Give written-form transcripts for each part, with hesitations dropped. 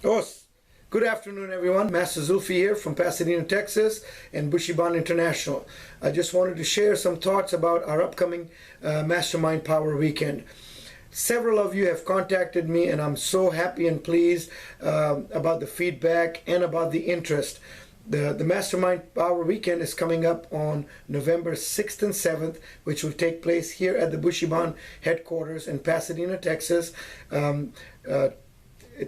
Oh, good afternoon, everyone. Master Zulfi here from Pasadena, Texas, and Bushiban International. I just wanted to share some thoughts about our upcoming Mastermind Power Weekend. Several of you have contacted me, and I'm so happy and pleased about the feedback and about the interest. The Mastermind Power Weekend is coming up on November 6th and 7th, which will take place here at the Bushiban headquarters in Pasadena, Texas.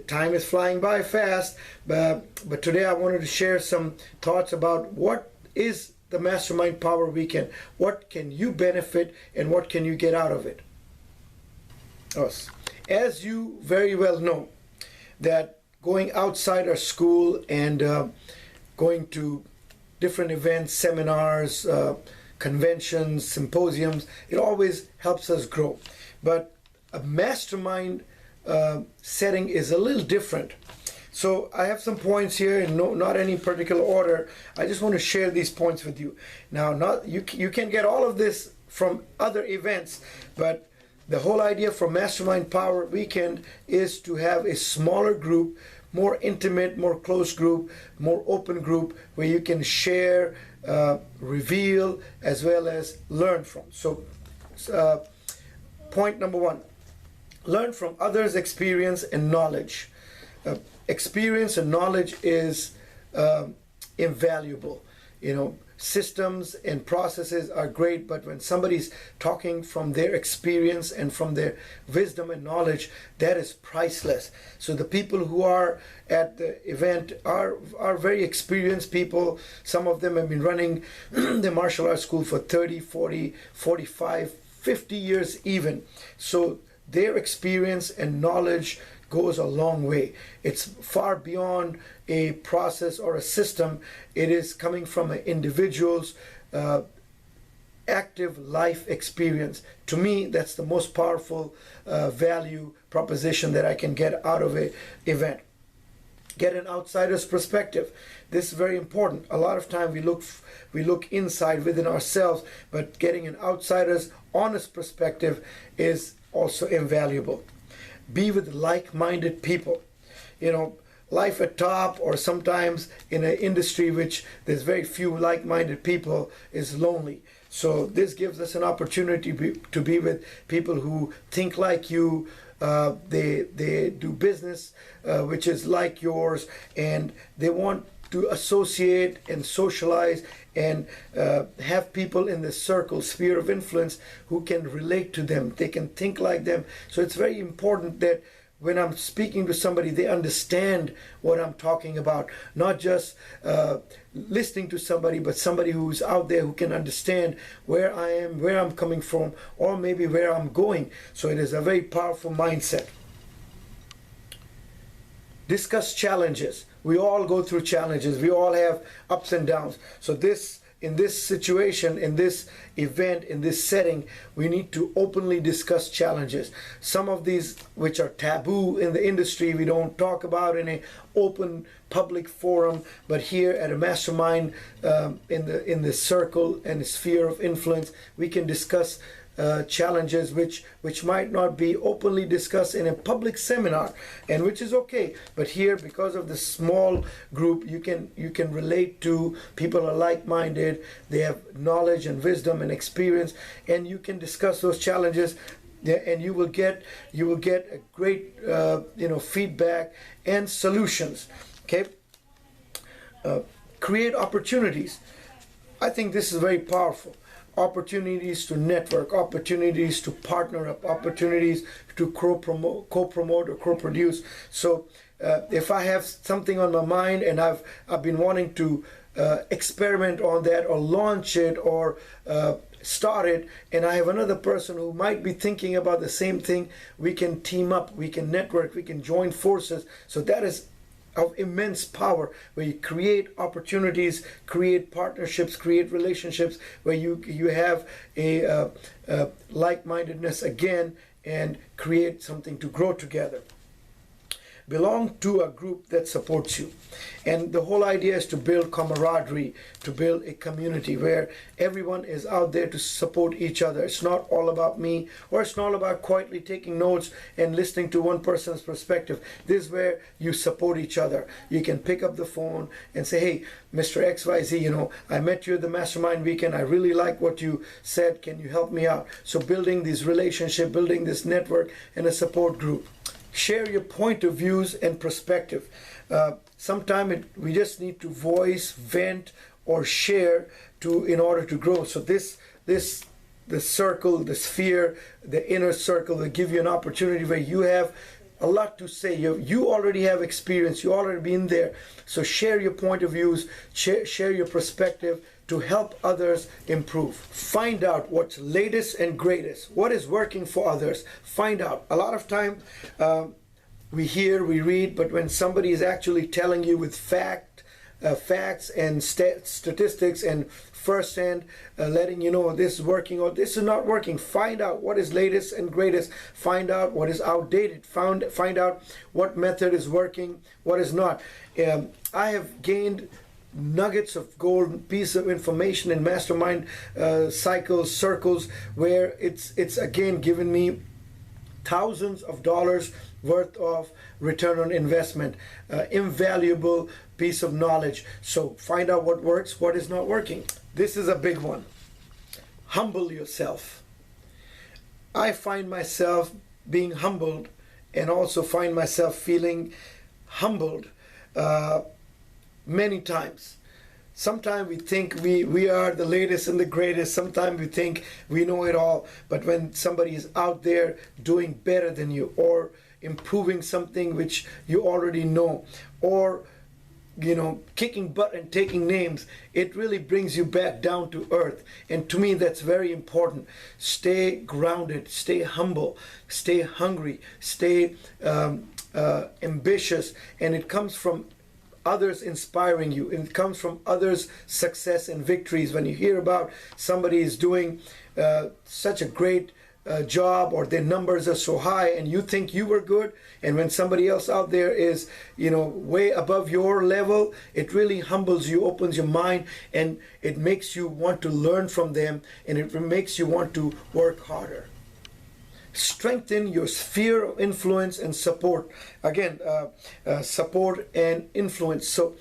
Time is flying by fast, but today I wanted to share some thoughts about what is the Mastermind Power Weekend. What can you benefit and what can you get out of it? As you very well know, that going outside our school and going to different events, seminars, conventions, symposiums, it always helps us grow. But a mastermind setting is a little different. So I have some points here in not any particular order. I just want to share these points with you. Now, you can get all of this from other events, but the whole idea for Mastermind Power Weekend is to have a smaller group, more intimate, more close group, more open group, where you can share, reveal, as well as learn from. So point number one, learn from others' experience and knowledge. Experience and knowledge is invaluable. Systems and processes are great, but when somebody's talking from their experience and from their wisdom and knowledge, that is priceless. So the people who are at the event are very experienced people. Some of them have been running the martial arts school for 30, 40, 45, 50 years even. So their experience and knowledge goes a long way. It's far beyond a process or a system. It is coming from an individual's active life experience. To me, that's the most powerful value proposition that I can get out of an event. Get an outsider's perspective. This is very important. A lot of time we look inside within ourselves, but getting an outsider's honest perspective is also invaluable. Be with like-minded people. Life at top, or sometimes in an industry which there's very few like-minded people, is lonely. So this gives us an opportunity to be with people who think like you. They do business which is like yours, and they want to associate and socialize and have people in the circle, sphere of influence, who can relate to them. They can think like them. So it's very important that when I'm speaking to somebody, they understand what I'm talking about. Not just listening to somebody, but somebody who's out there who can understand where I am, where I'm coming from, or maybe where I'm going. So it is a very powerful mindset. Discuss challenges. We all go through challenges. We all have ups and downs. So in this situation, in this event, in this setting, we need to openly discuss challenges. Some of these which are taboo in the industry, we don't talk about in an open public forum, but here at a mastermind, in the circle and sphere of influence, we can discuss challenges which might not be openly discussed in a public seminar, and which is okay. But here, because of the small group, you can relate to people are like-minded. They have knowledge and wisdom and experience, and you can discuss those challenges. And you will get a great feedback and solutions. Okay. Create opportunities. I think this is very powerful. Opportunities to network, opportunities to partner up, opportunities to co-promote or co-produce. So if I have something on my mind and I've been wanting to experiment on that or launch it or start it, and I have another person who might be thinking about the same thing, we can team up, we can network, we can join forces. So that is of immense power, where you create opportunities, create partnerships, create relationships, where you have a like-mindedness again, and create something to grow together. belong to a group that supports you. And the whole idea is to build camaraderie, to build a community where everyone is out there to support each other. It's not all about me, or it's not about quietly taking notes and listening to one person's perspective. This is where you support each other. You can pick up the phone and say, hey, Mr. XYZ, I met you at the Mastermind Weekend. I really like what you said. Can you help me out? So building this relationship, building this network and a support group. Share your point of views and perspective. Sometimes we just need to voice, vent, or share in order to grow. So the circle, the sphere, the inner circle will give you an opportunity where you have a lot to say. You already have experience. You already been there. So share your point of views, share your perspective to help others improve. Find out what's latest and greatest. What is working for others? Find out. A lot of time we hear, we read, but when somebody is actually telling you with facts and statistics and firsthand letting you know this is working or this is not working, find out what is latest and greatest. Find out what is outdated. Find out what method is working, what is not. I have gained nuggets of gold, piece of information in mastermind circles, where it's again given me thousands of dollars worth of return on investment, invaluable piece of knowledge. So find out what works, what is not working. This is a big one. Humble yourself. I find myself being humbled and also find myself feeling humbled many times. Sometimes we think we are the latest and the greatest. Sometimes we think we know it all. But when somebody is out there doing better than you, or improving something which you already know, or kicking butt and taking names, it really brings you back down to earth. And to me, that's very important. Stay grounded, stay humble, stay hungry, stay ambitious. And it comes from others inspiring you. It comes from others' success and victories. When you hear about somebody is doing such a great job, or their numbers are so high and you think you were good, and when somebody else out there is way above your level, it really humbles you, opens your mind, and it makes you want to learn from them, and it makes you want to work harder. Strengthen your sphere of influence and support. Again, support and influence. So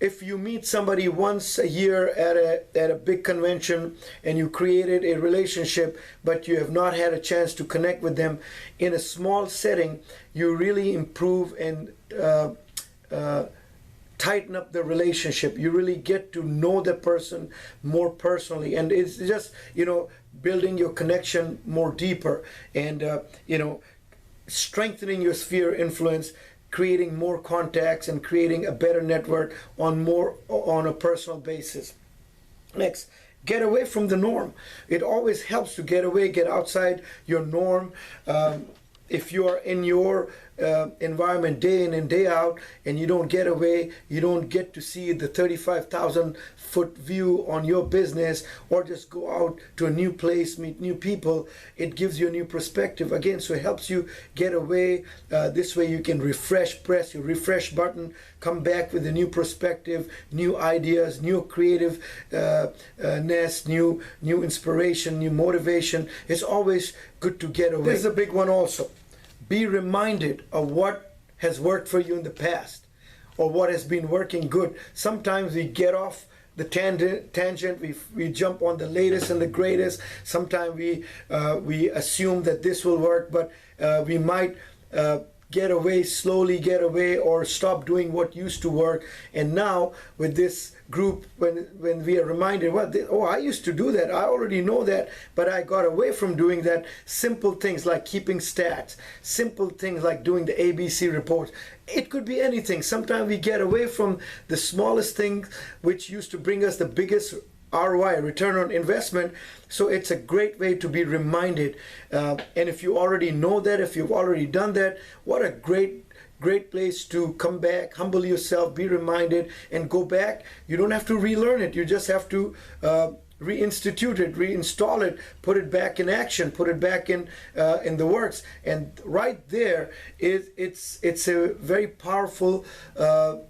if you meet somebody once a year at a big convention and you created a relationship, but you have not had a chance to connect with them in a small setting, you really improve and tighten up the relationship. You really get to know the person more personally, and it's just building your connection more deeper, and strengthening your sphere of influence, creating more contacts and creating a better network on a personal basis. Next, get away from the norm. It always helps to get outside your norm. If you are in your environment day in and day out, and you don't get away, you don't get to see the 35,000 foot view on your business, or just go out to a new place, meet new people, it gives you a new perspective again. So it helps you get away. This way you can press your refresh button, come back with a new perspective, new ideas, new creativeness, new inspiration, new motivation. It's always good to get away. This is a big one also. Be reminded of what has worked for you in the past, or what has been working good. Sometimes we get off the tangent, we jump on the latest and the greatest. Sometimes we assume that this will work, but we might slowly get away, or stop doing what used to work. And now with this group, when we are reminded, I used to do that, I already know that, but I got away from doing that. Simple things like keeping stats, simple things like doing the ABC reports. It could be anything. Sometimes we get away from the smallest things which used to bring us the biggest ROI, return on investment. So it's a great way to be reminded. And if you already know that, if you've already done that, what a great place to come back, humble yourself, be reminded, and go back. You don't have to relearn it. You just have to reinstitute it, reinstall it, put it back in action, put it back in the works. And right there is it's a very powerful,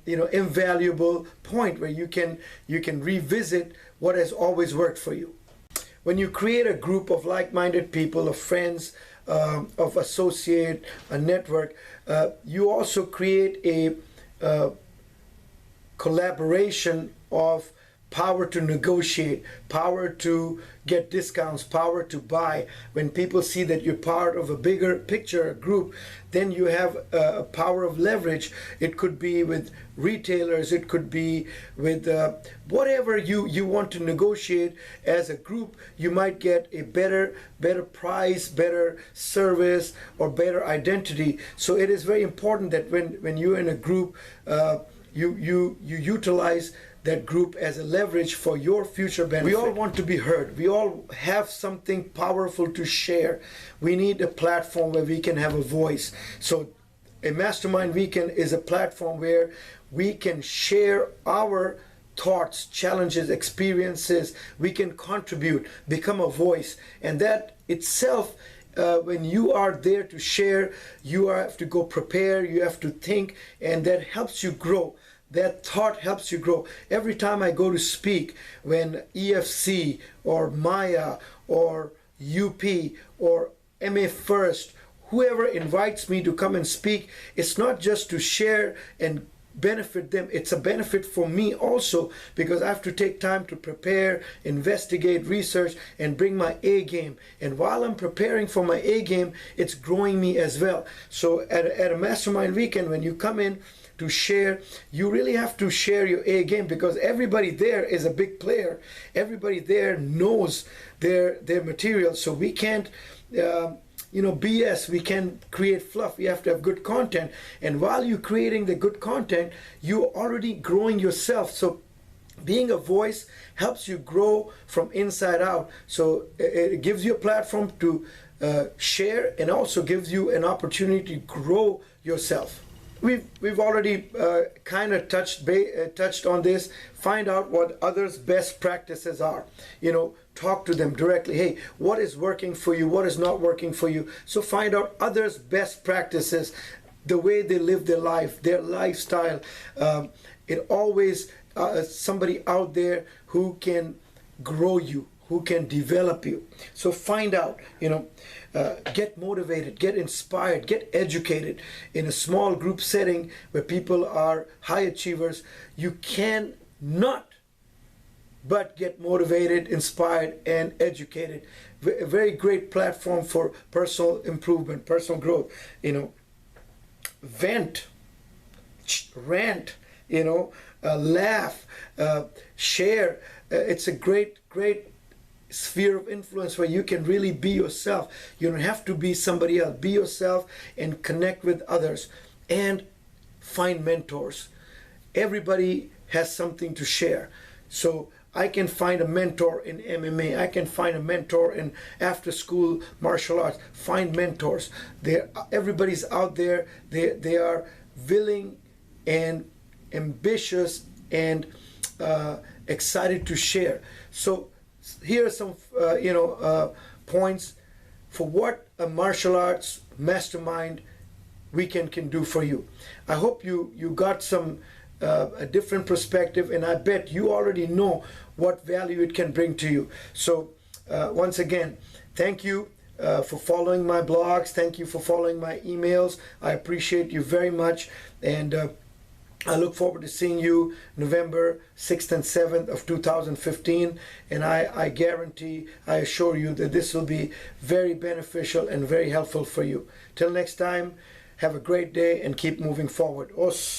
invaluable point where you can revisit what has always worked for you. When you create a group of like-minded people, of friends, of associate, a network, you also create a collaboration of power to negotiate, power to get discounts, power to buy. When people see that you're part of a bigger picture, a group, then you have a power of leverage. It could be with retailers, it could be with whatever you want to negotiate as a group. You might get a better price, better service, or better identity. So it is very important that when you're in a group, you utilize that group as a leverage for your future benefit. We all want to be heard. We all have something powerful to share. We need a platform where we can have a voice. So a Mastermind Weekend is a platform where we can share our thoughts, challenges, experiences. We can contribute, become a voice. And that itself, when you are there to share, you have to go prepare, you have to think, and that helps you grow. That thought helps you grow. Every time I go to speak, when EFC or Maya or UP or MA First, whoever invites me to come and speak, it's not just to share and benefit them, it's a benefit for me also, because I have to take time to prepare, investigate, research, and bring my A game. And while I'm preparing for my A game, it's growing me as well. So at a Mastermind Weekend, when you come in to share, you really have to share your A game, because everybody there is a big player. Everybody there knows their material. So we can't BS, we can create fluff. We have to have good content. And while you're creating the good content, you're already growing yourself. So being a voice helps you grow from inside out. So it gives you a platform to share, and also gives you an opportunity to grow yourself. We've already kind of touched on this. Find out what others' best practices are. Talk to them directly. Hey, what is working for you? What is not working for you? So find out others' best practices, the way they live their life, their lifestyle. It always somebody out there who can grow you, who can develop you. So find out, get motivated, get inspired, get educated. In a small group setting where people are high achievers, you can not but get motivated, inspired, and educated. A very great platform for personal improvement, personal growth. Vent, rant, laugh, share. It's a great sphere of influence where you can really be yourself. You don't have to be somebody else. Be yourself and connect with others, and find mentors. Everybody has something to share. So I can find a mentor in MMA. I can find a mentor in after school martial arts. Find mentors. Everybody's out there. They are willing and ambitious and excited to share. So here are some points for what a martial arts mastermind weekend can do for you. I hope you got some a different perspective, and I bet you already know what value it can bring to you. So once again, thank you for following my blogs. Thank you for following my emails. I appreciate you very much, and I look forward to seeing you November 6th and 7th of 2015, and I guarantee, I assure you that this will be very beneficial and very helpful for you. Till next time, have a great day and keep moving forward. Os.